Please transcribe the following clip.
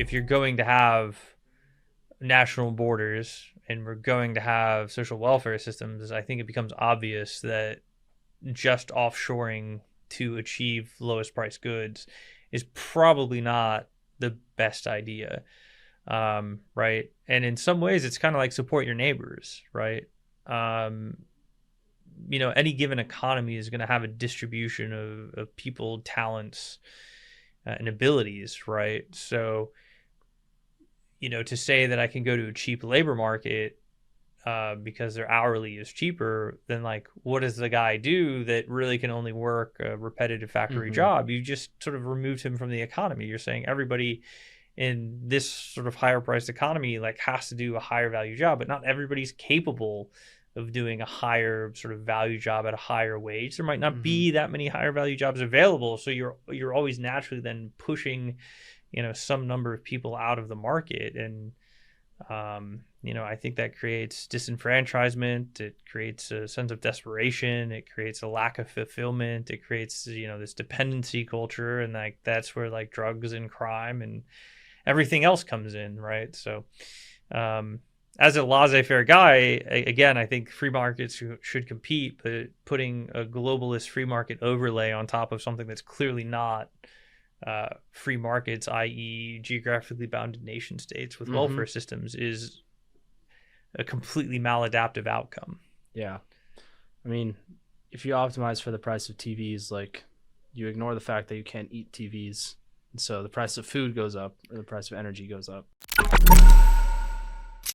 if you're going to have national borders and we're going to have social welfare systems, I think it becomes obvious that just offshoring to achieve lowest price goods is probably not the best idea. Right. And in some ways it's kind of like support your neighbors, right? Any given economy is going to have a distribution of people, talents, and abilities, right? So, to say that I can go to a cheap labor market because their hourly is cheaper, then like, what does the guy do that really can only work a repetitive factory job? You just sort of removed him from the economy. You're saying everybody in this sort of higher priced economy like has to do a higher value job, but not everybody's capable of doing a higher sort of value job at a higher wage. There might not be that many higher value jobs available, so you're always naturally then pushing some number of people out of the market. And I think that creates disenfranchisement. It creates a sense of desperation. It creates a lack of fulfillment. It creates this dependency culture, and like that's where like drugs and crime and everything else comes in, right? So as a laissez-faire guy, again, I think free markets should compete, but putting a globalist free market overlay on top of something that's clearly not free markets, i.e. geographically bounded nation states with welfare systems, is a completely maladaptive outcome. Yeah. I mean, if you optimize for the price of TVs, like you ignore the fact that you can't eat TVs. So the price of food goes up or the price of energy goes up.